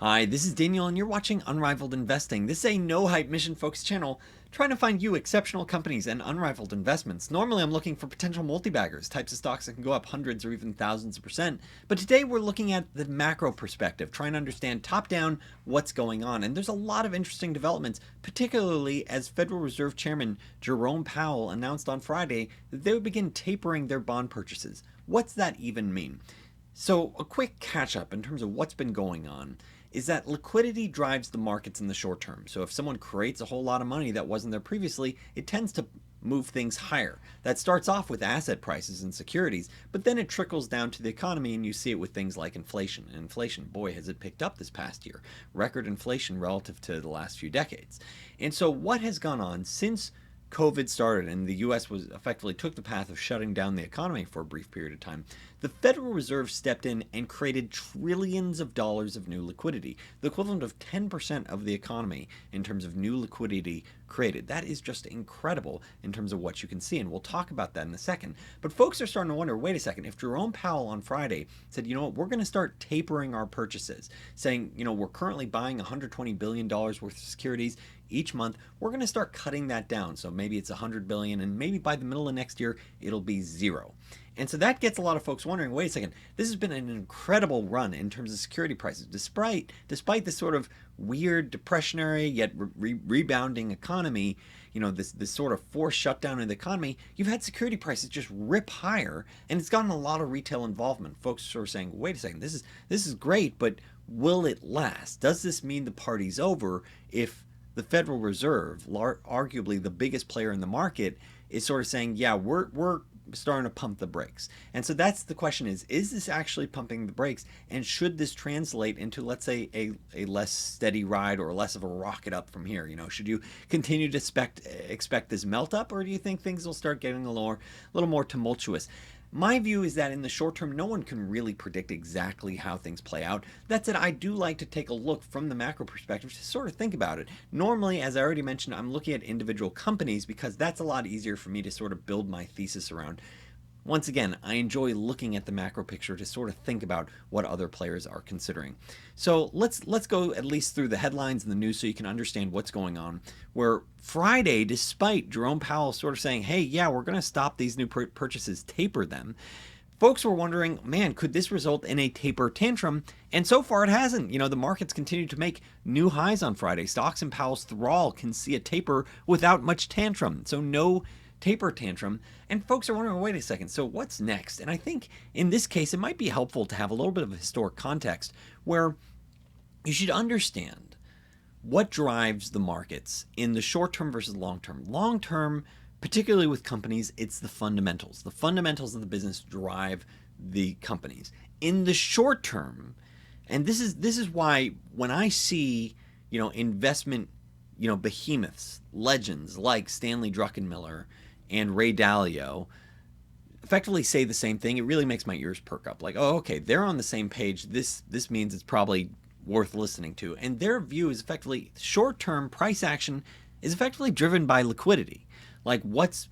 Hi, this is Daniel, and you're watching Unrivaled Investing. This is a no-hype, mission-focused channel trying to find you exceptional companies and unrivaled investments. Normally, I'm looking for potential multi-baggers, types of stocks that can go up hundreds or even thousands of percent. But today, we're looking at the macro perspective, trying to understand top-down what's going on. And there's a lot of interesting developments, particularly as Federal Reserve Chairman Jerome Powell announced on Friday that they would begin tapering their bond purchases. What's that even mean? So, a quick catch up in terms of what's been going on is that liquidity drives the markets in the short term. So, if someone creates a whole lot of money that wasn't there previously, it tends to move things higher. That starts off with asset prices and securities, but then it trickles down to the economy, and you see it with things like inflation. And inflation, boy, has it picked up this past year. Record inflation relative to the last few decades. And so, what has gone on since COVID started and the US was effectively took the path of shutting down the economy for a brief period of time, the Federal Reserve stepped in and created trillions of dollars of new liquidity, the equivalent of 10% of the economy in terms of new liquidity created. That is just incredible in terms of what you can see, and we'll talk about that in a second. But folks are starting to wonder, wait a second, if Jerome Powell on Friday said, you know what, we're going to start tapering our purchases, saying, you know, we're currently buying $120 billion worth of securities each month, we're going to start cutting that down. So maybe it's 100 billion, and maybe by the middle of next year, it'll be zero. And so that gets a lot of folks wondering, wait a second, this has been an incredible run in terms of security prices. Despite this sort of weird depressionary yet rebounding economy, you know, this sort of forced shutdown of the economy, you've had security prices just rip higher, and it's gotten a lot of retail involvement. Folks are sort of saying, wait a second, this is great, but will it last? Does this mean the party's over if the Federal Reserve, arguably the biggest player in the market, is sort of saying, yeah, we're starting to pump the brakes? And so that's the question, is this actually pumping the brakes? And should this translate into, let's say, a less steady ride or less of a rocket up from here? You know, should you continue to expect this melt up, or do you think things will start getting a little more tumultuous? My view is that in the short term, no one can really predict exactly how things play out. That said, I do like to take a look from the macro perspective to sort of think about it. Normally, as I already mentioned, I'm looking at individual companies because that's a lot easier for me to sort of build my thesis around. Once again, I enjoy looking at the macro picture to sort of think about what other players are considering. So let's go at least through the headlines and the news so you can understand what's going on. Where Friday, despite Jerome Powell sort of saying, hey, yeah, we're going to stop these new purchases, taper them, folks were wondering, man, could this result in a taper tantrum? And so far it hasn't. You know, the markets continue to make new highs on Friday. Stocks in Powell's thrall can see a taper without much tantrum. So no taper tantrum. And folks are wondering, wait a second, so what's next? And I think in this case, it might be helpful to have a little bit of a historic context where you should understand what drives the markets in the short term versus long term. Long term, particularly with companies, it's the fundamentals. The fundamentals of the business drive the companies. In the short term, and this is why when I see, you know, investment, you know, behemoths, legends like Stanley Druckenmiller and Ray Dalio effectively say the same thing, it really makes my ears perk up. Like, oh, okay, they're on the same page. This means it's probably worth listening to. And their view is effectively short-term price action is effectively driven by liquidity. Like what's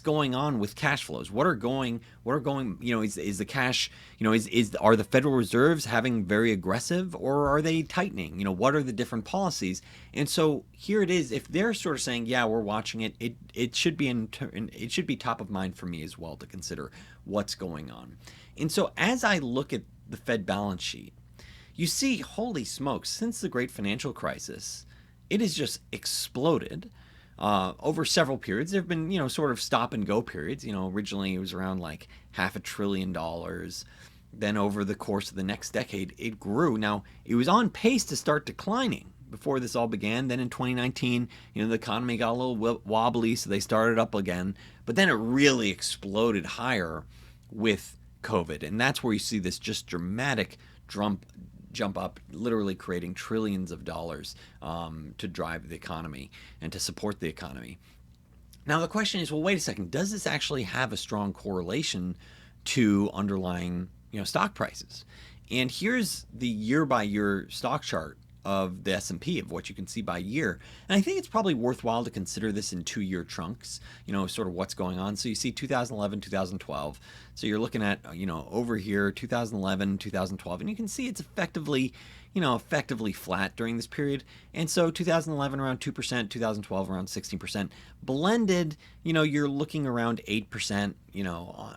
going on with cash flows? What are going, you know, is the cash, you know, are the Federal Reserves having very aggressive, or are they tightening? You know, what are the different policies? And so here it is, if they're sort of saying, yeah, we're watching it, it should be it should be top of mind for me as well to consider what's going on. And so as I look at the Fed balance sheet, you see, holy smokes, since the great financial crisis, it has just exploded. Over several periods. There have been, you know, sort of stop and go periods. You know, originally it was around like $500 billion. Then over the course of the next decade, it grew. Now, it was on pace to start declining before this all began. Then in 2019, you know, the economy got a little wobbly, so they started up again. But then it really exploded higher with COVID. And that's where you see this just dramatic jump up, literally creating trillions of dollars to drive the economy and to support the economy. Now the question is, well, wait a second, does this actually have a strong correlation to underlying, you know, stock prices? And here's the year-by-year stock chart of the S&P, of what you can see by year. And I think it's probably worthwhile to consider this in 2-year chunks, sort of what's going on. So you see 2011, 2012. So you're looking at, over here, 2011, 2012, and you can see it's effectively flat during this period. And so 2011 around 2%, 2012 around 16%. Blended, you're looking around 8%,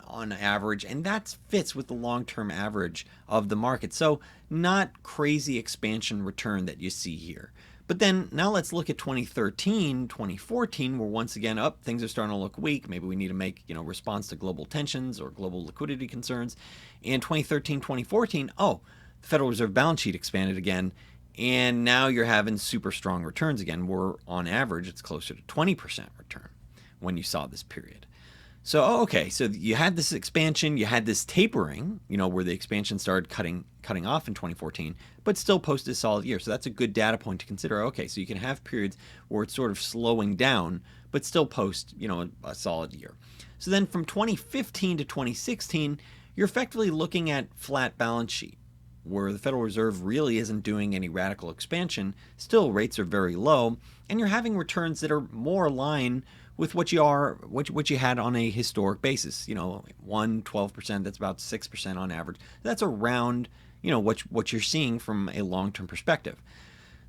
on average, and that fits with the long-term average of the market. So not crazy expansion return that you see here. But then now let's look at 2013, 2014, where once again, things are starting to look weak. Maybe we need to make, response to global tensions or global liquidity concerns. And 2013, 2014, the Federal Reserve balance sheet expanded again, and now you're having super strong returns again, where on average it's closer to 20% return when you saw this period. So, okay, so you had this expansion, you had this tapering, where the expansion started cutting off in 2014, but still posted a solid year. So that's a good data point to consider. Okay, so you can have periods where it's sort of slowing down, but still post, a solid year. So then from 2015 to 2016, you're effectively looking at flat balance sheet, where the Federal Reserve really isn't doing any radical expansion. Still, rates are very low, and you're having returns that are more aligned with what you had on a historic basis. 12%, that's about 6% on average. That's around, what you're seeing from a long-term perspective.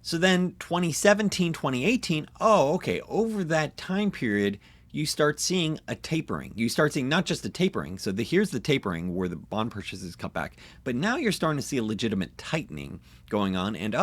So then 2017, 2018, over that time period, you start seeing a tapering. You start seeing not just a tapering. So here's the tapering where the bond purchases cut back. But now you're starting to see a legitimate tightening going on. And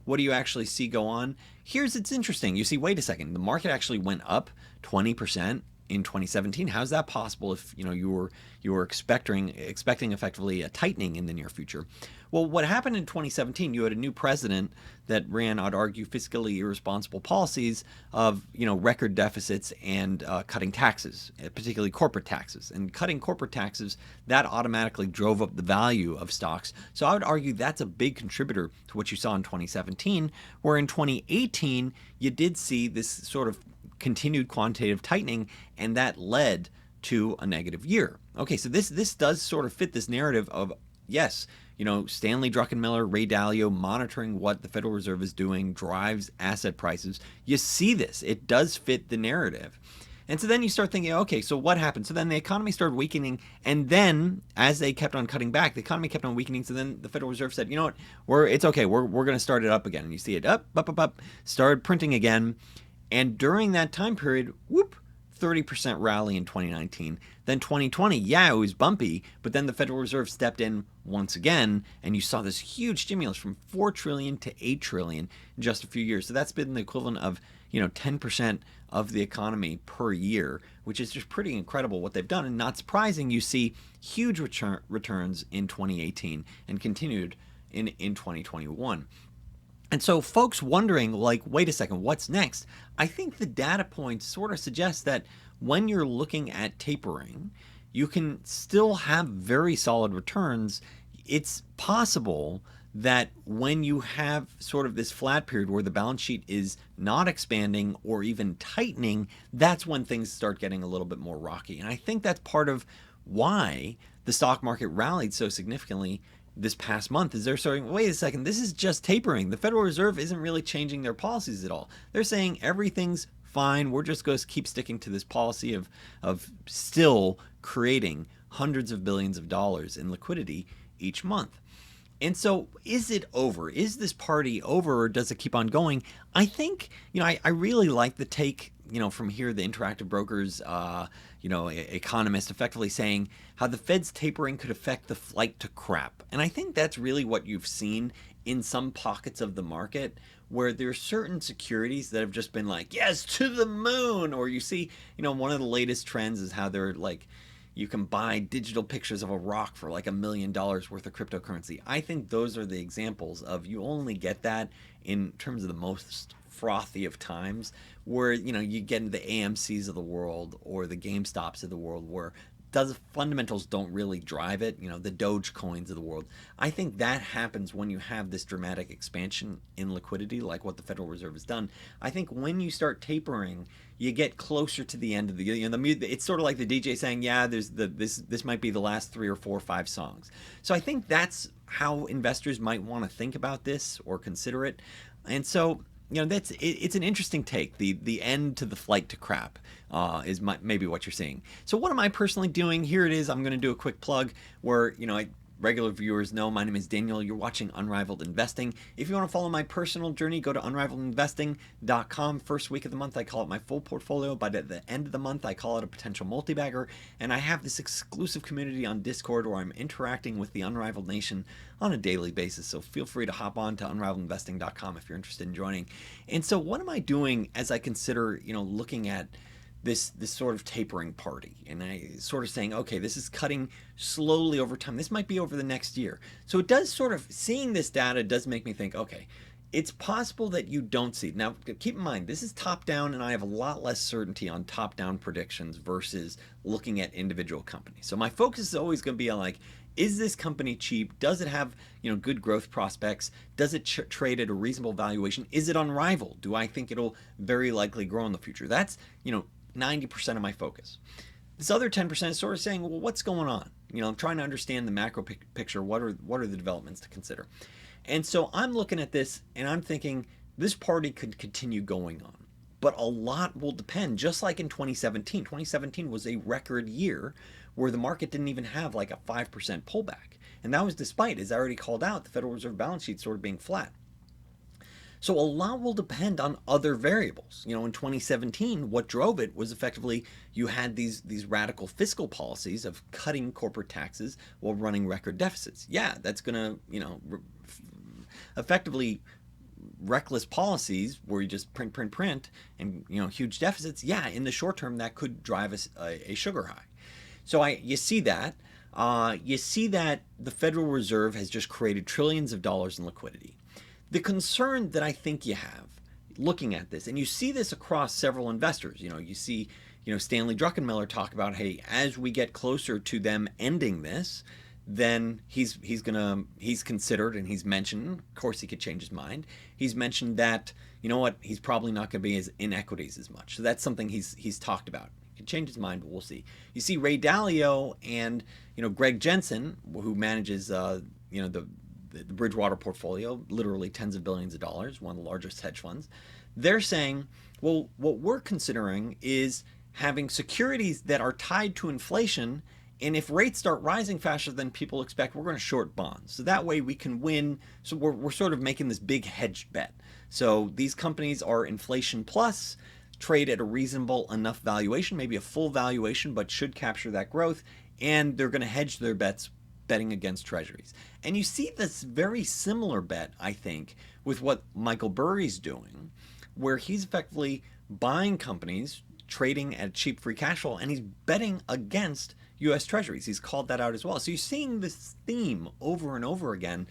what do you actually see go on? It's interesting. You see, wait a second, the market actually went up 20% in 2017. How's that possible if you were expecting effectively a tightening in the near future? Well, what happened in 2017, you had a new president that ran, I'd argue, fiscally irresponsible policies of record deficits and cutting taxes, particularly corporate taxes. And cutting corporate taxes, that automatically drove up the value of stocks. So I would argue that's a big contributor to what you saw in 2017, where in 2018 you did see this sort of continued quantitative tightening, and that led to a negative year. Okay, so this does sort of fit this narrative of, yes, Stanley Druckenmiller, Ray Dalio monitoring what the Federal Reserve is doing drives asset prices. You see this. It does fit the narrative. And so then you start thinking, okay, so what happened? So then the economy started weakening, and then as they kept on cutting back, the economy kept on weakening. So then the Federal Reserve said, it's okay. We're going to start it up again. And you see it up, started printing again. And during that time period, 30% rally in 2019. Then 2020, it was bumpy, but then the Federal Reserve stepped in once again, and you saw this huge stimulus from $4 trillion to $8 trillion in just a few years. So that's been the equivalent of 10% of the economy per year, which is just pretty incredible what they've done. And not surprising, you see huge returns in 2018 and continued in 2021. And so folks wondering, wait a second, what's next? I think the data points sort of suggest that when you're looking at tapering, you can still have very solid returns. It's possible that when you have sort of this flat period where the balance sheet is not expanding or even tightening, that's when things start getting a little bit more rocky. And I think that's part of why the stock market rallied so significantly this past month, is they're saying, wait a second, this is just tapering. The Federal Reserve isn't really changing their policies at all. They're saying everything's fine. We're just going to keep sticking to this policy of still creating hundreds of billions of dollars in liquidity each month. And so is it over? Is this party over, or does it keep on going? I think, I really like the take, from here, the Interactive Brokers, economist effectively saying how the Fed's tapering could affect the flight to crap. And I think that's really what you've seen in some pockets of the market, where there's certain securities that have just been like, yes, to the moon. Or you see, one of the latest trends is how they're like, you can buy digital pictures of a rock for like $1 million worth of cryptocurrency. I think those are the examples of, you only get that in terms of the most frothy of times, where you get into the AMCs of the world or the GameStops of the world, where fundamentals don't really drive it, the Doge coins of the world. I think that happens when you have this dramatic expansion in liquidity, like what the Federal Reserve has done. I think when you start tapering, you get closer to the end of the, it's sort of like the DJ saying, this might be the last 3 or 4 or 5 songs. So I think that's how investors might want to think about this or consider it. And so, it's an interesting take. The end to the flight to crap is maybe what you're seeing. So what am I personally doing? Here it is. I'm going to do a quick plug where, regular viewers know my name is Daniel. You're watching Unrivaled Investing. If you want to follow my personal journey, go to unrivaledinvesting.com. First week of the month, I call it my full portfolio, but at the end of the month, I call it a potential multi-bagger. And I have this exclusive community on Discord where I'm interacting with the Unrivaled Nation on a daily basis. So feel free to hop on to unrivaledinvesting.com if you're interested in joining. And so what am I doing as I consider, looking at this sort of tapering party, and I sort of saying, okay, this is cutting slowly over time. This might be over the next year. So it does sort of, seeing this data does make me think, okay, it's possible that you don't see. Now, keep in mind, this is top down, and I have a lot less certainty on top down predictions versus looking at individual companies. So my focus is always going to be on, like, is this company cheap? Does it have, good growth prospects? Does it trade at a reasonable valuation? Is it unrivaled? Do I think it'll very likely grow in the future? That's, 90% of my focus. This other 10% is sort of saying, well, what's going on? I'm trying to understand the macro picture. What are the developments to consider? And so I'm looking at this and I'm thinking this party could continue going on, but a lot will depend. Just like in 2017. 2017 was a record year where the market didn't even have like a 5% pullback. And that was despite, as I already called out, the Federal Reserve balance sheet sort of being flat. So a lot will depend on other variables. In 2017, what drove it was effectively you had these radical fiscal policies of cutting corporate taxes while running record deficits. Yeah, that's going to, effectively reckless policies where you just print and, huge deficits. Yeah, in the short term, that could drive a sugar high. So you see that. You see that the Federal Reserve has just created trillions of dollars in liquidity. The concern that I think you have looking at this, and you see this across several investors, you see, Stanley Druckenmiller talk about, hey, as we get closer to them ending this, then he's considered, and he's mentioned, of course he could change his mind. He's mentioned that, he's probably not going to be in equities as much. So that's something he's talked about. He could change his mind, but we'll see. You see Ray Dalio and, Greg Jensen, who manages, the Bridgewater portfolio, literally tens of billions of dollars, one of the largest hedge funds. They're saying, well, what we're considering is having securities that are tied to inflation, and if rates start rising faster than people expect, we're going to short bonds. So that way we can win. So we're sort of making this big hedged bet. So these companies are inflation plus, trade at a reasonable enough valuation, maybe a full valuation, but should capture that growth, and they're going to hedge their bets betting against treasuries. And you see this very similar bet, I think, with what Michael Burry's doing, where he's effectively buying companies, trading at cheap free cash flow, and he's betting against U.S. treasuries. He's called that out as well. So you're seeing this theme over and over again.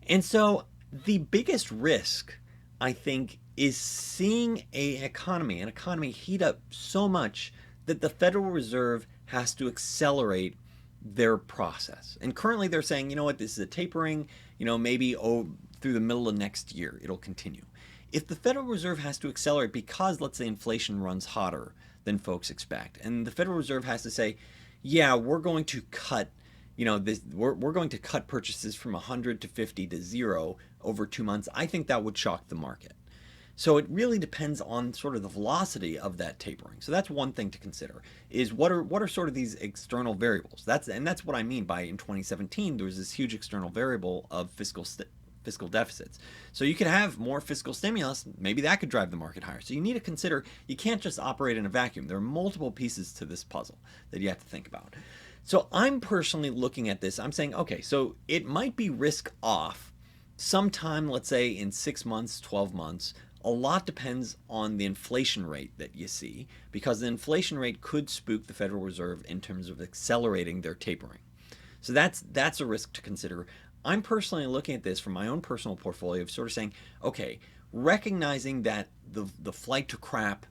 And so the biggest risk, I think, is seeing an economy heat up so much that the Federal Reserve has to accelerate their process. And currently they're saying, this is a tapering, maybe through the middle of next year, it'll continue. If the Federal Reserve has to accelerate because, let's say, inflation runs hotter than folks expect, and the Federal Reserve has to say, yeah, we're going to cut, we're going to cut purchases from 100 to 50 to 0 over 2 months, I think that would shock the market. So it really depends on sort of the velocity of that tapering. So that's one thing to consider, is what are sort of these external variables. That's what I mean by in 2017 there was this huge external variable of fiscal deficits. So you could have more fiscal stimulus, maybe that could drive the market higher. So you need to consider, you can't just operate in a vacuum. There are multiple pieces to this puzzle that you have to think about. So I'm personally looking at this, I'm saying, okay, so it might be risk off sometime, let's say in 6 months, 12 months. A lot depends on the inflation rate that you see, because the inflation rate could spook the Federal Reserve in terms of accelerating their tapering. So that's a risk to consider. I'm personally looking at this from my own personal portfolio of sort of saying, okay, recognizing that the flight to crap,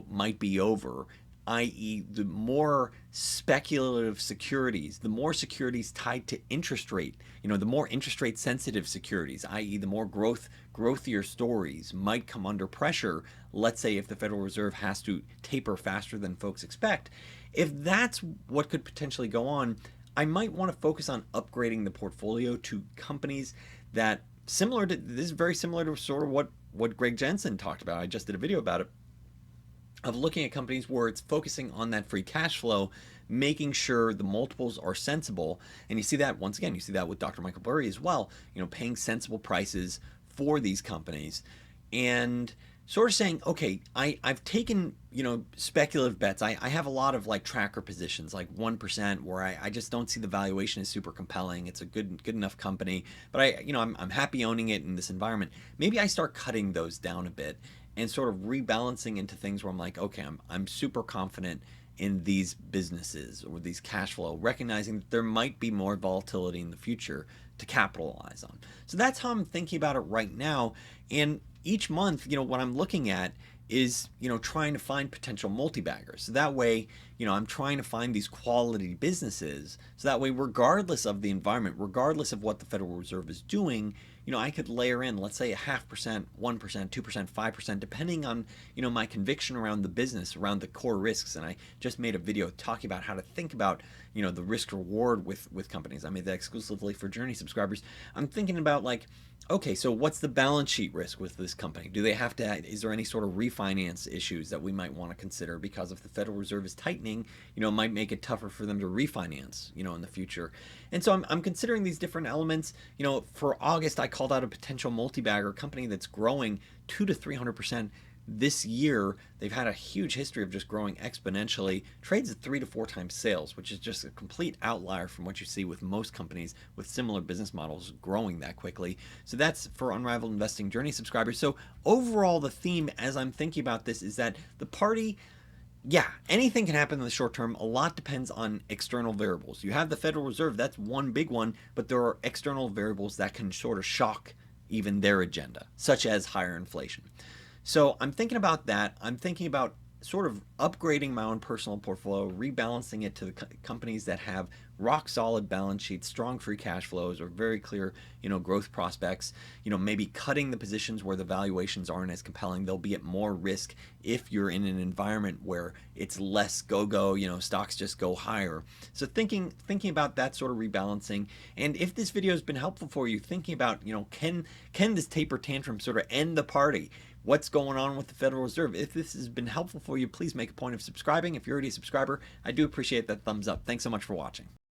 might be over, i.e. the more speculative securities, the more securities tied to interest rate, the more interest rate sensitive securities, i.e. the more growthier stories might come under pressure, let's say if the Federal Reserve has to taper faster than folks expect. If that's what could potentially go on, I might want to focus on upgrading the portfolio to companies that similar to this is very similar to sort of what Greg Jensen talked about. I just did a video about it, of looking at companies where it's focusing on that free cash flow, making sure the multiples are sensible. And you see that once again, you see that with Dr. Michael Burry as well, paying sensible prices for these companies and sort of saying, okay, I've taken, speculative bets. I have a lot of like tracker positions, like 1%, where I just don't see the valuation is super compelling. It's a good enough company, but I'm happy owning it in this environment. Maybe I start cutting those down a bit and sort of rebalancing into things where I'm like, okay, I'm super confident in these businesses or these cash flow, recognizing that there might be more volatility in the future to capitalize on. So that's how I'm thinking about it right now. And each month, what I'm looking at is, trying to find potential multi-baggers. So that way, I'm trying to find these quality businesses. So that way, regardless of the environment, regardless of what the Federal Reserve is doing, I could layer in, let's say, a 0.5%, 1%, 2%, 5%, depending on, my conviction around the business, around the core risks. And I just made a video talking about how to think about, the risk reward with companies. I made that exclusively for Journey subscribers. I'm thinking about like, okay, so what's the balance sheet risk with this company? Do they have to, is there any sort of refinance issues that we might want to consider? Because if the Federal Reserve is tightening, it might make it tougher for them to refinance, in the future. And so I'm considering these different elements. For August, I called out a potential multi-bagger company that's growing 200 to 300% this year. They've had a huge history of just growing exponentially, trades at 3 to 4 times sales, which is just a complete outlier from what you see with most companies with similar business models growing that quickly. So that's for Unrivaled Investing Journey subscribers. So overall, the theme as I'm thinking about this is that the party, yeah, anything can happen in the short term. A lot depends on external variables. You have the Federal Reserve, that's one big one, but there are external variables that can sort of shock even their agenda, such as higher inflation. So I'm thinking about that. I'm thinking about sort of upgrading my own personal portfolio, rebalancing it to the companies that have rock solid balance sheets, strong free cash flows, or very clear, growth prospects. Maybe cutting the positions where the valuations aren't as compelling. They'll be at more risk if you're in an environment where it's less go-go, stocks just go higher. So thinking about that sort of rebalancing. And if this video has been helpful for you, thinking about, can this taper tantrum sort of end the party? What's going on with the Federal Reserve? If this has been helpful for you, please make a point of subscribing. If you're already a subscriber, I do appreciate that thumbs up. Thanks so much for watching.